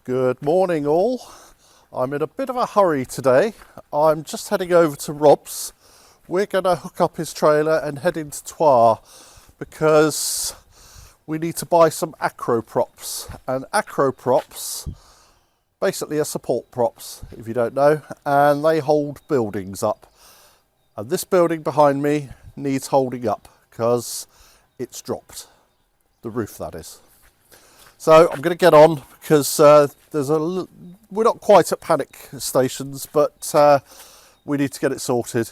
Good morning all. I'm in a bit of a hurry today. I'm just heading over to Rob's. We're going to hook up his trailer and head into Thouars because we need to buy some acro props. And acro props basically are support props, if you don't know, and they hold buildings up. And this building behind me needs holding up because it's dropped. The roof, that is. So I'm going to get on because we're not quite at panic stations, but we need to get it sorted.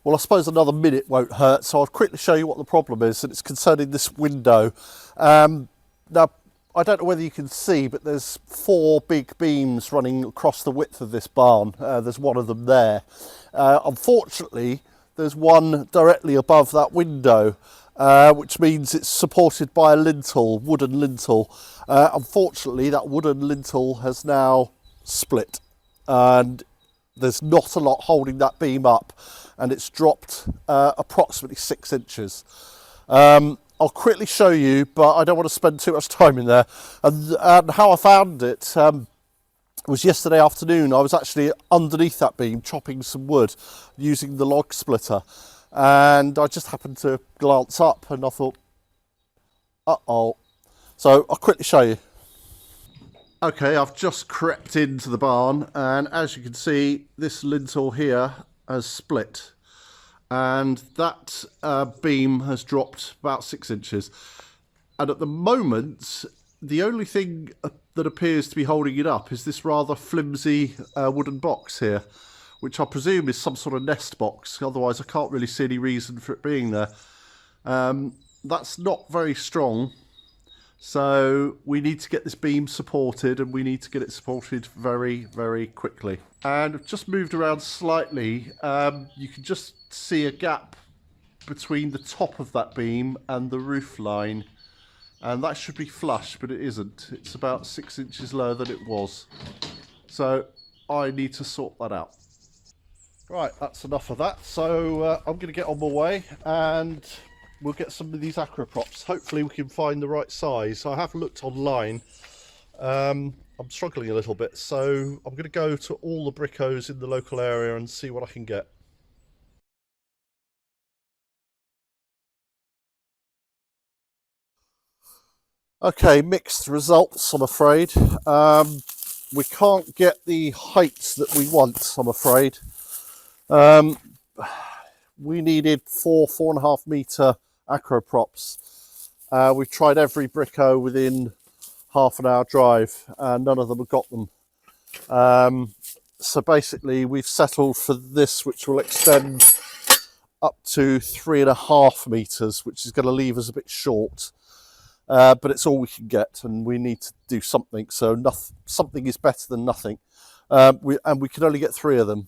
Well, I suppose another minute won't hurt, so I'll quickly show you what the problem is, and it's concerning this window. Now, I don't know whether you can see, but there's 4 big beams running across the width of this barn. There's one of them there. Unfortunately, there's one directly above that window. Which means it's supported by a lintel, wooden lintel. Unfortunately, that wooden lintel has now split and there's not a lot holding that beam up, and it's dropped approximately 6 inches. I'll quickly show you, but I don't want to spend too much time in there. And how I found it was yesterday afternoon. I was actually underneath that beam chopping some wood using the log splitter. And I just happened to glance up and I thought, uh-oh. So I'll quickly show you. Okay, I've just crept into the barn, and as you can see, this lintel here has split. And that beam has dropped about 6 inches. And at the moment, the only thing that appears to be holding it up is this rather flimsy wooden box here, which I presume is some sort of nest box. Otherwise, I can't really see any reason for it being there. That's not very strong. So we need to get this beam supported, and we need to get it supported very, very quickly. And I've just moved around slightly. You can just see a gap between the top of that beam and the roof line. And that should be flush, but it isn't. It's about 6 inches lower than it was. So I need to sort that out. Right, that's enough of that. So I'm going to get on my way and we'll get some of these acro props. Hopefully we can find the right size. I have looked online. I'm struggling a little bit, so I'm going to go to all the brickos in the local area and see what I can get. Okay, mixed results, I'm afraid. We can't get the heights that we want, I'm afraid. We needed 4.5 metre acro props. We've tried every bricko within half an hour drive, and none of them have got them. So basically we've settled for this, which will extend up to 3.5 metres, which is going to leave us a bit short. But it's all we can get, and we need to do something. So something is better than nothing. We can only get 3 of them.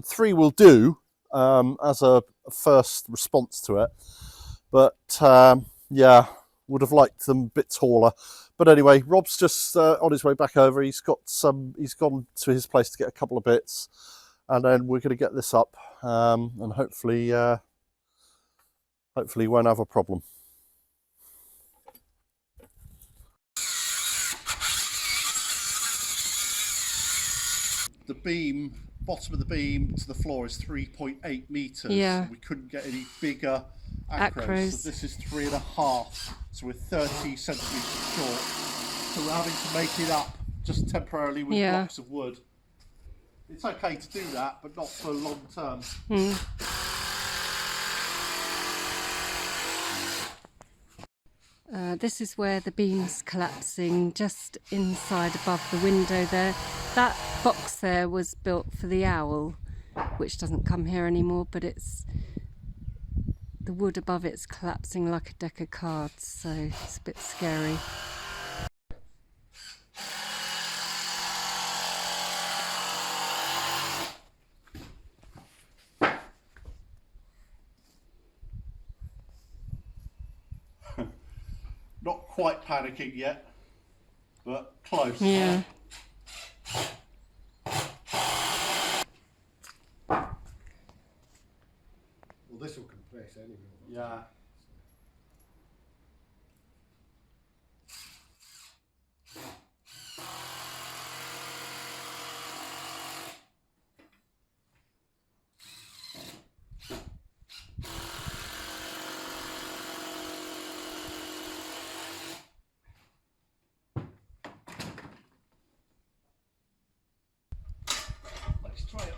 3 will do as a first response to it. But yeah, would have liked them a bit taller. But anyway, Rob's just on his way back over. He's gone to his place to get a couple of bits, and then we're going to get this up, and hopefully we won't have a problem. The beam, bottom of the beam to the floor is 3.8 metres. Yeah. We couldn't get any bigger acros. So this is 3.5. So we're 30 centimetres short. So we're having to make it up just temporarily with blocks of wood. It's okay to do that, but not for long term. This is where the beam's collapsing, just inside above the window there. That box there was built for the owl, which doesn't come here anymore, but the wood above it's collapsing like a deck of cards, so it's a bit scary. Not quite panicking yet, but close. Yeah. Well, this will compress anyway. Yeah.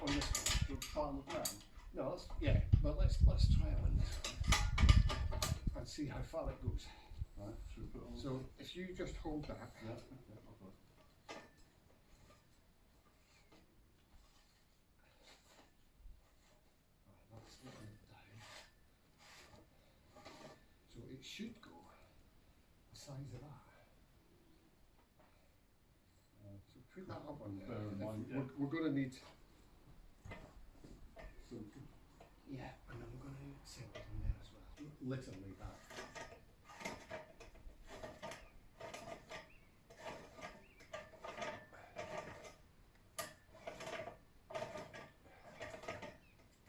on this one. We'll try on the ground. No, let's try it on this one and see how far it goes. Right, should we put it on? So if you just hold that. Yeah, okay, I've got it. That's not down. So it should go the size of that. So put that up on there. Bear in mind, yeah. We're going to need. So, Yeah, and then we're going to need something in there as well. Literally that.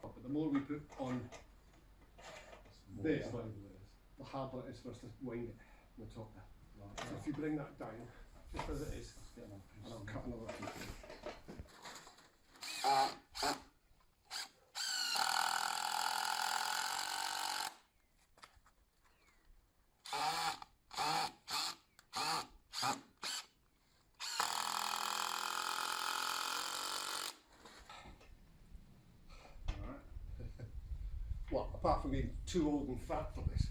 But the more we put on there, the harder it is for us to wind it on the top there. right, So if you bring that down, just as it is, and I'll cut another piece. What, apart from being too old and fat for this?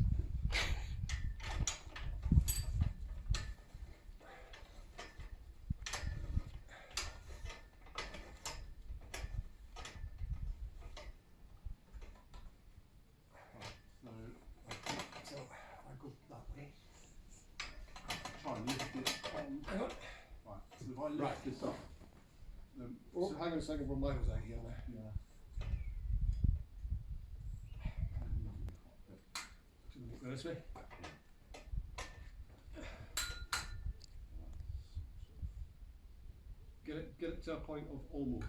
So I go that way. try and lift it on. Hang on. Right, so if I lift Right. this up, then, Oh, hang on a second, we're miles out here now. yeah. 2 minutes this way. Get it to a point of almost.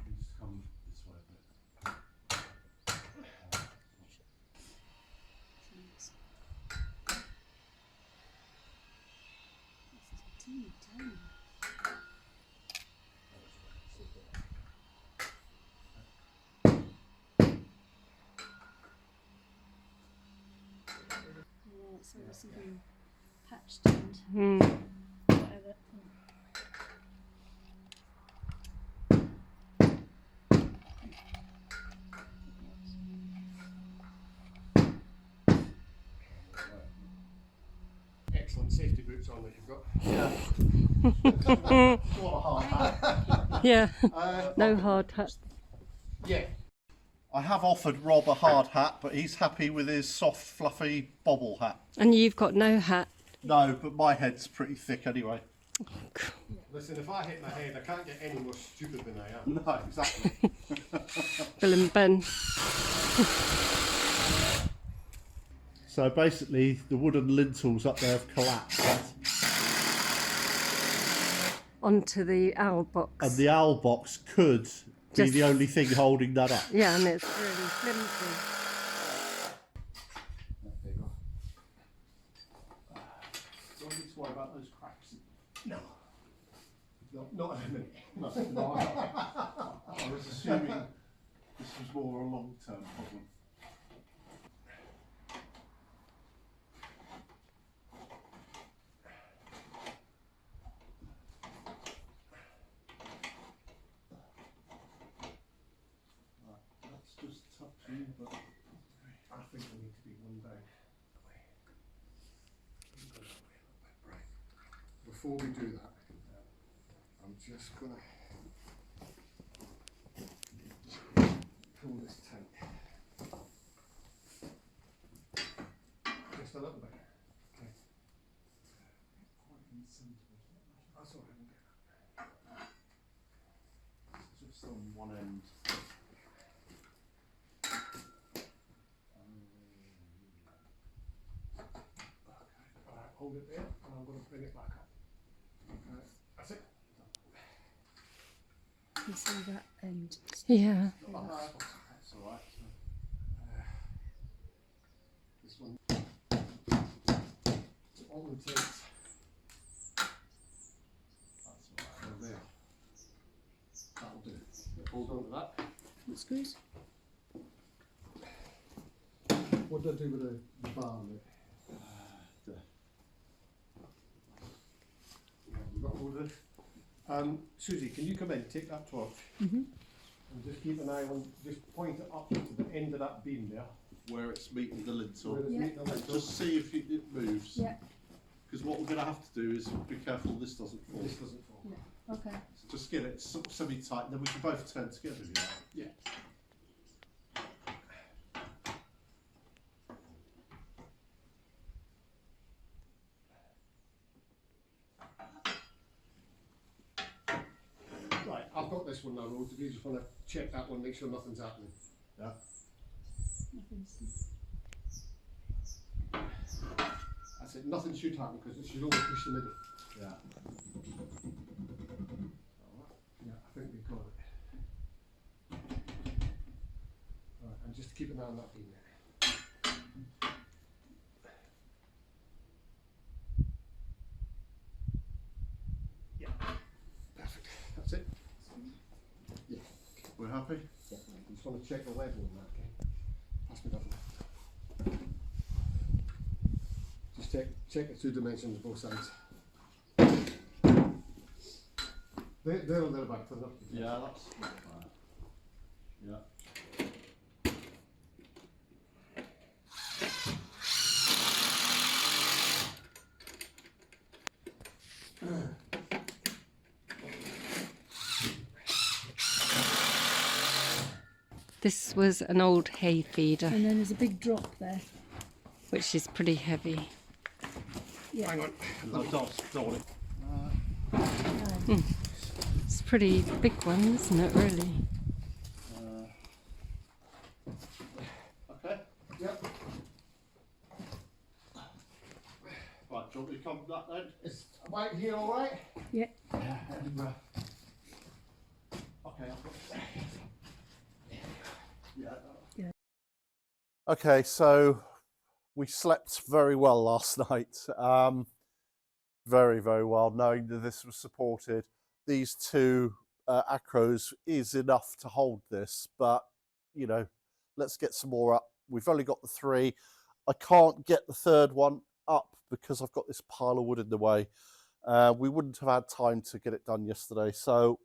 Needs to come this way a bit. Yeah, so it's even patched and whatever. Excellent safety boots on that you've got. What a hard hat. Yeah, Uh, no hard hat. Yeah. I have offered Rob a hard hat, but he's happy with his soft, fluffy bobble hat. And you've got no hat. No, but my head's pretty thick anyway. Listen, if I hit my head, I can't get any more stupid than I am. No, exactly. Bill and Ben. So basically, the wooden lintels up there have collapsed, Onto the owl box. and the owl box could be Just- the only thing holding that up. Yeah, and it's really flimsy. There you go. Don't need to worry about those cracks. No. Not in a minute. No, I was assuming this was more a long-term problem. That's just touching, but I think we need to be one down. Right. Before we do that, I'm just gonna pull this tight. Just a little bit. Okay. quite in the centre. That's all right. Just on one end. Alright, hold it there, and I'm going to bring it back up. That's it. You see that end? Yeah. That's all right. This one. So all it takes. That's all right. So there. That'll do. Hold on to that. What screws? What do I do with the bar on it? There. Yeah, we've got hold of it. Susie, can you come in, take that torch, Mm-hmm. and just keep an eye on, just point it up to the end of that beam there. Where it's meeting the lintel. Where it's Yeah. meeting the lintel. Just see if it moves. Yeah. Because what we're going to have to do is be careful this doesn't fall. This doesn't fall. Yeah. Okay. So just get it sort of semi-tight, then we can both turn together if you like. Yeah. Right, I've got this one now, Rose. If you just want to check that one, make sure nothing's happening. Yeah. Nothing's. That's it, nothing should happen because it should only push the middle. Yeah. Yeah, I think we've got it. Right, and just keep an eye on that beam there. Yeah, perfect. That's it. Yeah, We're happy? you just want to check the level on that, okay? Pass me that one. Just check the two dimensions of both sides. There or thereabouts, enough. Yeah, that's not bad. Yeah. This was an old hay feeder, And then there's a big drop there. which is pretty heavy. Yeah. Hang on. Don't it. It's a pretty big one, isn't it, really? Okay. Yep. Right, do you want me to come back then? Is right here all right? Yeah. Yeah. Okay, I've got it. Yeah. Okay, so we slept very well last night. Very, very well, knowing that this was supported. These two acros is enough to hold this, but you know, let's get some more up. We've only got the three. I can't get the third one up because I've got this pile of wood in the way. We wouldn't have had time to get it done yesterday, so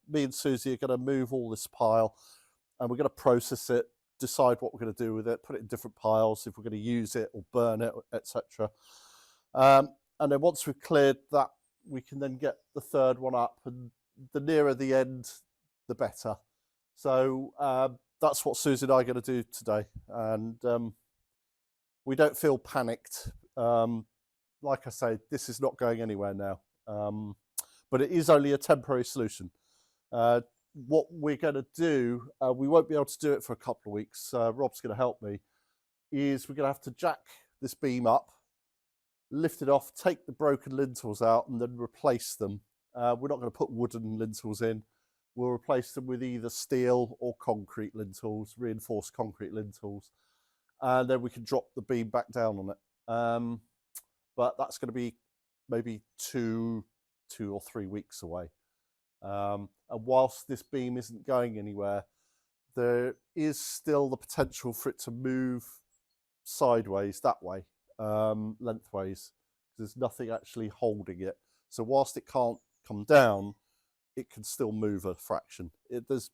me and Susie are gonna move all this pile, and we're gonna process it, decide what we're gonna do with it, put it in different piles, if we're gonna use it or burn it, etc. And then once we've cleared that, we can then get the third one up, and the nearer the end, the better. So that's what Susie and I are going to do today, and we don't feel panicked. Like I say, this is not going anywhere now, but it is only a temporary solution. What we're going to do, we won't be able to do it for a couple of weeks. Rob's going to help me. Is we're going to have to jack this beam up, lift it off, take the broken lintels out, and then replace them. We're not going to put wooden lintels in. We'll replace them with either steel or concrete lintels, reinforced concrete lintels, and then we can drop the beam back down on it. But that's going to be maybe two or 3 weeks away. And whilst this beam isn't going anywhere, there is still the potential for it to move sideways that way. Lengthways. There's nothing actually holding it. So whilst it can't come down, it can still move a fraction. There's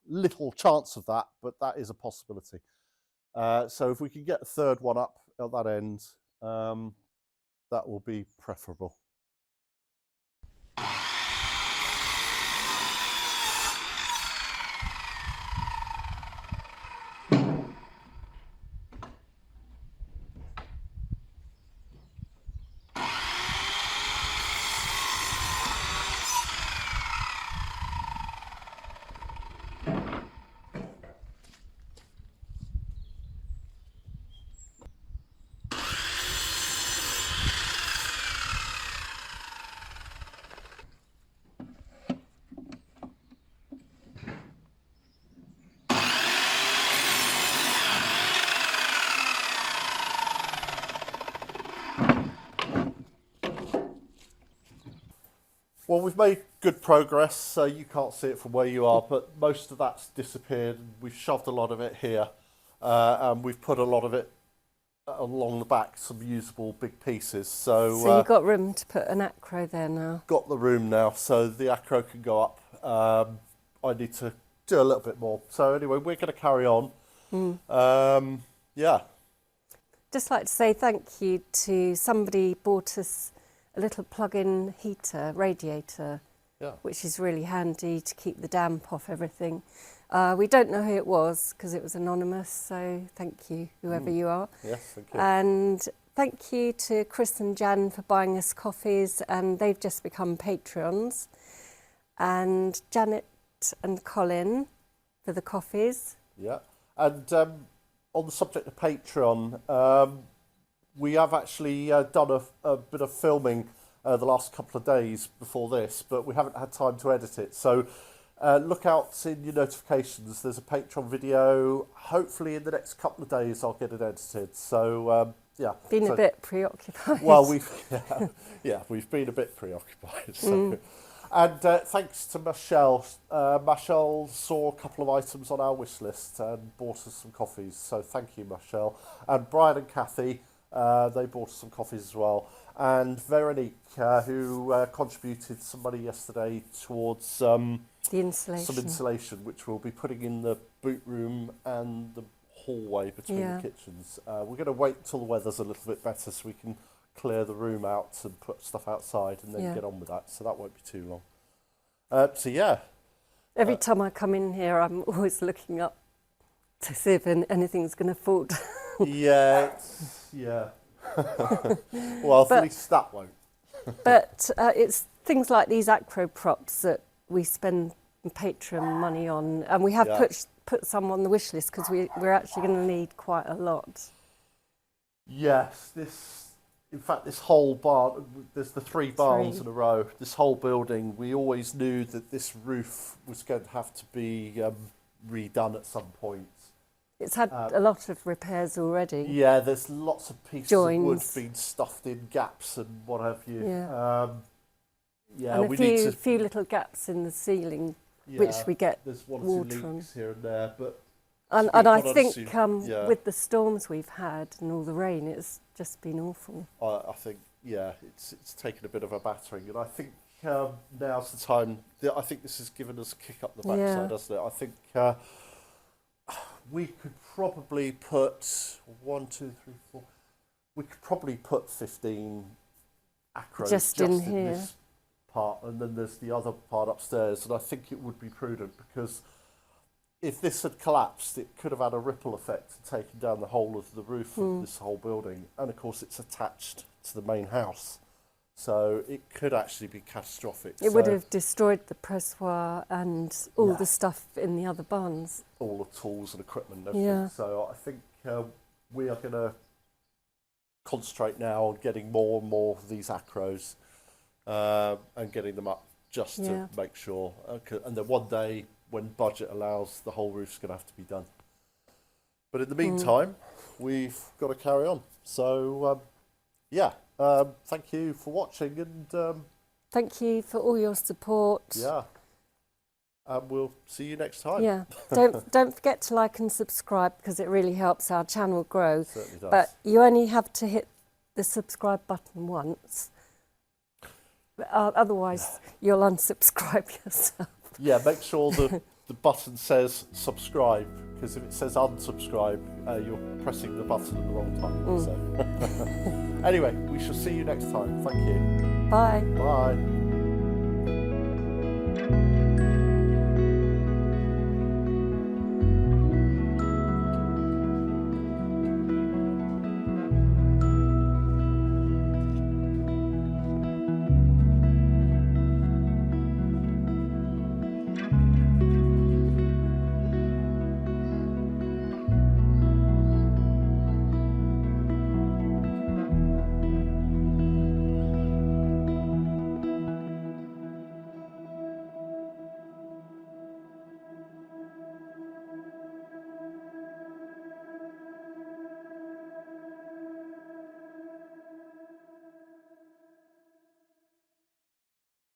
little chance of that, but that is a possibility. So if we can get a third one up at that end, that will be preferable. Well, we've made good progress, so you can't see it from where you are, but most of that's disappeared. We've shoved a lot of it here, and we've put a lot of it along the back some usable big pieces. So, So you've got room to put an acro there now. got the room now, so the acro can go up. I need to do a little bit more. So anyway, we're going to carry on. Yeah. Just like to say thank you to somebody bought us a little plug-in heater, radiator, Yeah. which is really handy to keep the damp off everything. We don't know who it was because it was anonymous, so thank you, whoever you are. Yes, thank you. And thank you to Chris and Jan for buying us coffees, and they've just become Patreons. And Janet and Colin for the coffees. Yeah. And on the subject of Patreon, we have actually done a bit of filming the last couple of days before this, but we haven't had time to edit it. So look out in your notifications. There's a Patreon video. Hopefully in the next couple of days I'll get it edited. So yeah. Been so, a bit preoccupied. Well, we've been a bit preoccupied. So. And thanks to Michelle. Michelle saw a couple of items on our wish list and bought us some coffees. So thank you, Michelle. And Brian and Kathy, they bought us some coffees as well. And Veronique, who contributed some money yesterday towards the insulation. some insulation, which we'll be putting in the boot room and the hallway between the kitchens. We're going to wait until the weather's a little bit better so we can clear the room out and put stuff outside and then get on with that. So that won't be too long. So yeah. Every time I come in here, I'm always looking up to see if anything's going to fall down. Yeah. Well, at least that won't. But it's things like these acro props that we spend Patreon money on, and we have put some on the wish list because we're actually going to need quite a lot. Yes, in fact, this whole barn, there's the three barns in a row. This whole building, we always knew that this roof was going to have to be redone at some point. It's had a lot of repairs already. Yeah, there's lots of pieces of wood being stuffed in gaps and what have you. And a few little gaps in the ceiling, which we get there's one water or two on. leaks here and there, but and I think with the storms we've had and all the rain, it's just been awful. I think it's taken a bit of a battering, and I think now's the time. I think this has given us a kick up the backside, hasn't it? I think we could probably put 1, 2, 3, 4. We could probably put 15 acros just in here. This part, and then there's the other part upstairs. And I think it would be prudent because if this had collapsed, it could have had a ripple effect and taken down the whole of the roof of this whole building. And of course, it's attached to the main house, so it could actually be catastrophic. It would have destroyed the pressoir and all the stuff in the other barns. All the tools and equipment and everything. So I think we are going to concentrate now on getting more and more of these acros and getting them up just to make sure. And then one day, when budget allows, the whole roof's going to have to be done. But in the meantime, we've got to carry on. So, thank you for watching, and thank you for all your support. Yeah, and we'll see you next time. Yeah, don't forget to like and subscribe because it really helps our channel grow. It certainly does. But you only have to hit the subscribe button once. Otherwise, you'll unsubscribe yourself. Yeah, make sure the button says subscribe, because if it says unsubscribe, you're pressing the button at the wrong time. So. Anyway, we shall see you next time. Thank you. Bye. Bye.